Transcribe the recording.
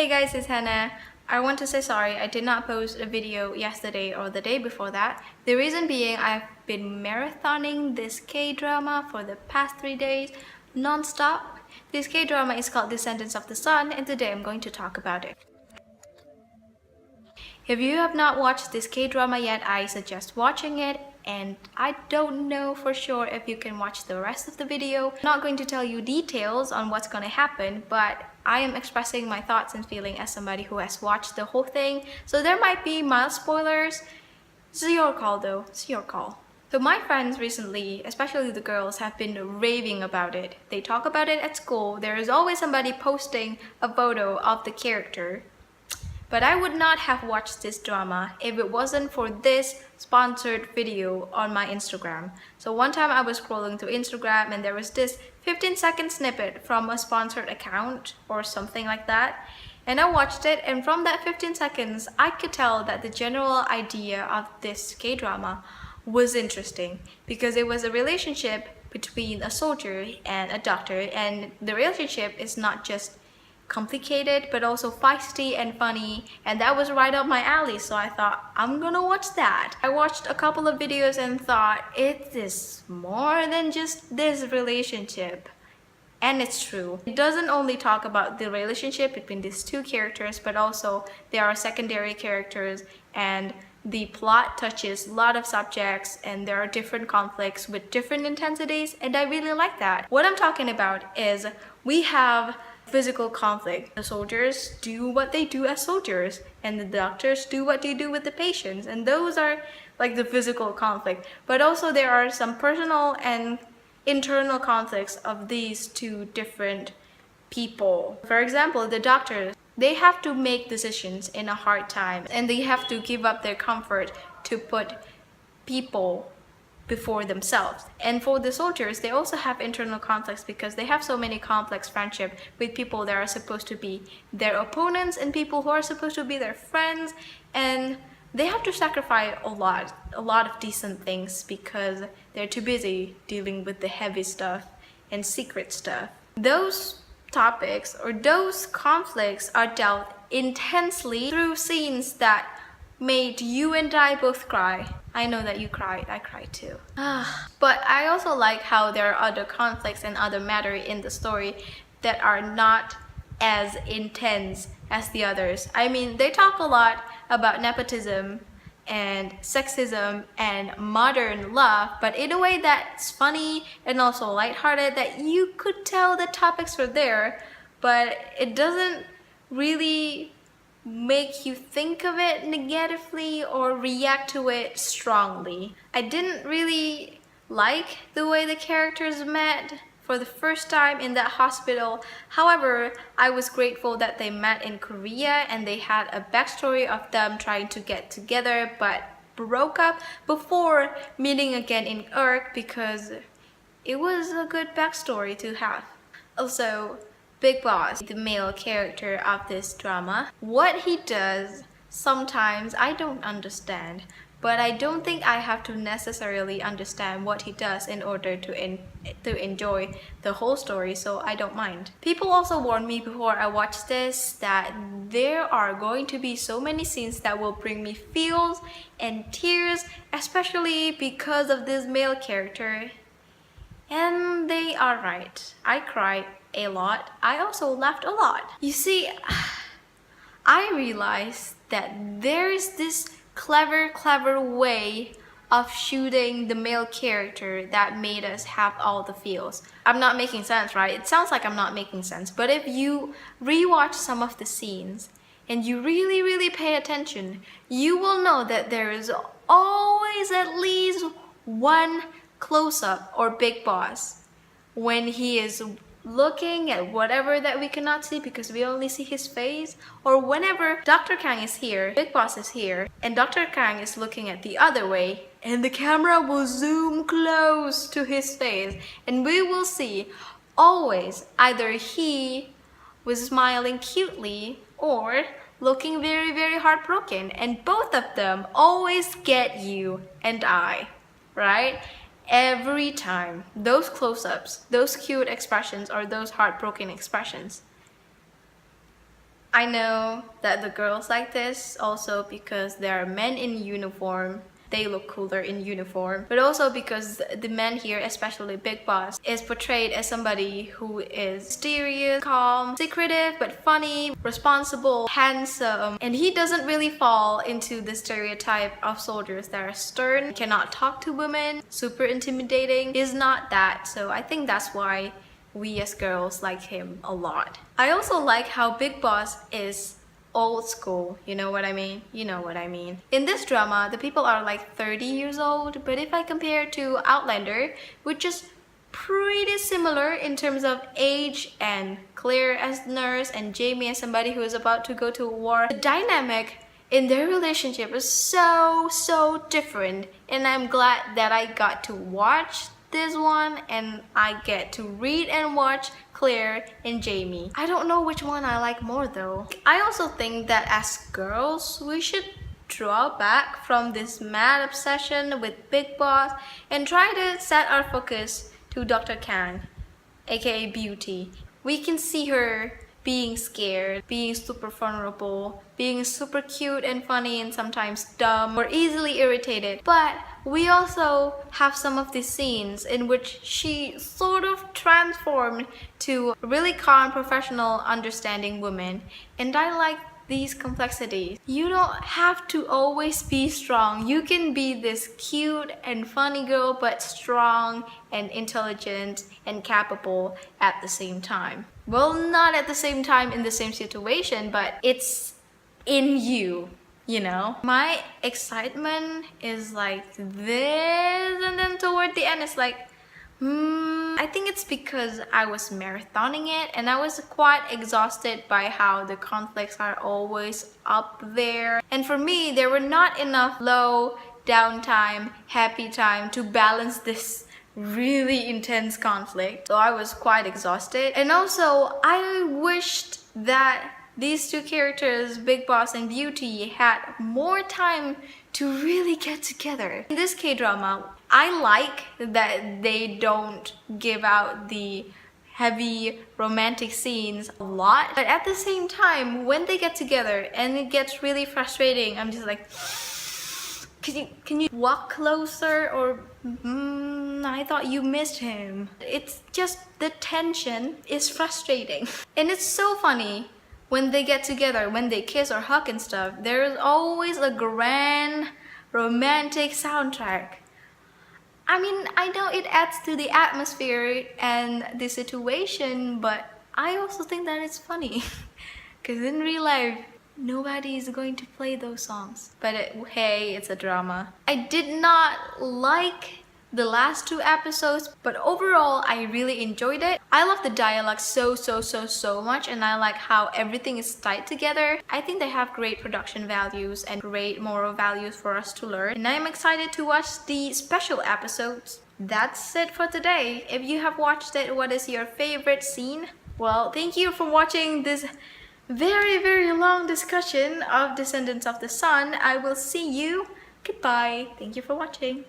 Hey guys, it's Hannah. I want to say sorry, I did not post a video yesterday or the day before that. The reason being I've been marathoning this K-drama for the past 3 days non-stop. This K-drama is called Descendants of the Sun and today I'm going to talk about it. If you have not watched this K-drama yet, I suggest watching it, and I don't know for sure if you can watch the rest of the video. I'm not going to tell you details on what's going to happen, but I am expressing my thoughts and feelings as somebody who has watched the whole thing, so there might be mild spoilers. It's your call though, it's your call. So my friends recently, especially the girls, have been raving about it. They talk about it at school. There is always somebody posting a photo of the character. But I would not have watched this drama if it wasn't for this sponsored video on my Instagram. So one time I was scrolling through Instagram and there was this 15-second snippet from a sponsored account or something like that. And I watched it, and from that 15 seconds, I could tell that the general idea of this K-drama was interesting because it was a relationship between a soldier and a doctor, and the relationship is not just complicated but also feisty and funny, and that was right up my alley, so I thought I'm gonna watch that. I watched a couple of videos and thought it is more than just this relationship, and it's true. It doesn't only talk about the relationship between these two characters, but also there are secondary characters, and the plot touches a lot of subjects, and there are different conflicts with different intensities, and I really like that. What I'm talking about is we have physical conflict. The soldiers do what they do as soldiers, and the doctors do what they do with the patients, and those are like the physical conflict. But also there are some personal and internal conflicts of these two different people. For example, the doctors, they have to make decisions in a hard time, and they have to give up their comfort to put people before themselves. And for the soldiers, they also have internal conflicts because they have so many complex friendship with people that are supposed to be their opponents and people who are supposed to be their friends, and they have to sacrifice a lot of decent things because they're too busy dealing with the heavy stuff and secret stuff. Those topics or those conflicts are dealt intensely through scenes that made you and I both cry. I know that you cried, I cried too. But I also like how there are other conflicts and other matter in the story that are not as intense as the others. I mean, they talk a lot about nepotism and sexism and modern love, but in a way that's funny and also lighthearted, that you could tell the topics were there, but it doesn't really make you think of it negatively or react to it strongly. I didn't really like the way the characters met for the first time in that hospital. However, I was grateful that they met in Korea and they had a backstory of them trying to get together but broke up before meeting again in Earth, because it was a good backstory to have. Also, Big Boss, the male character of this drama, what he does sometimes I don't understand, but I don't think I have to necessarily understand what he does in order to enjoy the whole story, so I don't mind. People also warned me before I watched this that there are going to be so many scenes that will bring me feels and tears, especially because of this male character. And they are right. I cried a lot. I also laughed a lot. You see, I realized that there is this clever way of shooting the male character that made us have all the feels. I'm not making sense, right? It sounds like I'm not making sense, but if you rewatch some of the scenes and you really pay attention, you will know that there is always at least one close-up or Big Boss when he is looking at whatever that we cannot see because we only see his face, or whenever Dr. Kang is here, Big Boss is here, and Dr. Kang is looking at the other way, and the camera will zoom close to his face, and we will see always either he was smiling cutely or looking very heartbroken, and both of them always get you and I, right? Every time. Those close-ups, those cute expressions, or those heartbroken expressions. I know that the girls like this also because there are men in uniform. They look cooler in uniform, but also because the men here, especially Big Boss, is portrayed as somebody who is mysterious, calm, secretive, but funny, responsible, handsome, and he doesn't really fall into the stereotype of soldiers that are stern, cannot talk to women, super intimidating. He's not that, so I think that's why we as girls like him a lot. I also like how Big Boss is old school, you know what I mean? You know what I mean. In this drama, the people are like 30 years old, but if I compare to Outlander, which is pretty similar in terms of age, and Claire as nurse and Jamie as somebody who is about to go to war, the dynamic in their relationship is so different, and I'm glad that I got to watch this one and I get to read and watch Claire and Jamie. I don't know which one I like more though. I also think that as girls, we should draw back from this mad obsession with Big Boss and try to set our focus to Dr. Kang, aka Beauty. We can see her being scared, being super vulnerable, being super cute and funny and sometimes dumb or easily irritated. But we also have some of these scenes in which she sort of transformed to a really calm, professional, understanding woman. And I like these complexities. You don't have to always be strong. You can be this cute and funny girl, but strong and intelligent and capable at the same time. Well, not at the same time in the same situation, but it's in you, you know? My excitement is like this, and then toward the end it's like, I think it's because I was marathoning it and I was quite exhausted by how the conflicts are always up there. And for me, there were not enough low, downtime, happy time to balance this really intense conflict. So I was quite exhausted. And also, I wished that these two characters, Big Boss and Beauty, had more time to really get together. In this K-drama, I like that they don't give out the heavy romantic scenes a lot, but at the same time, when they get together and it gets really frustrating, I'm just like, can you walk closer, or I thought you missed him. It's just the tension is frustrating. And it's so funny when they get together, when they kiss or hug and stuff, there is always a grand romantic soundtrack. I mean, I know it adds to the atmosphere and the situation, but I also think that it's funny. Because in real life, nobody is going to play those songs. But hey, it's a drama. I did not like the last two episodes, but overall I really enjoyed it. I love the dialogue so much, and I like how everything is tied together. I think they have great production values and great moral values for us to learn, and I'm excited to watch the special episodes. That's it for today. If you have watched it, what is your favorite scene? Well, thank you for watching this very long discussion of Descendants of the Sun. I will see you. Goodbye. Thank you for watching.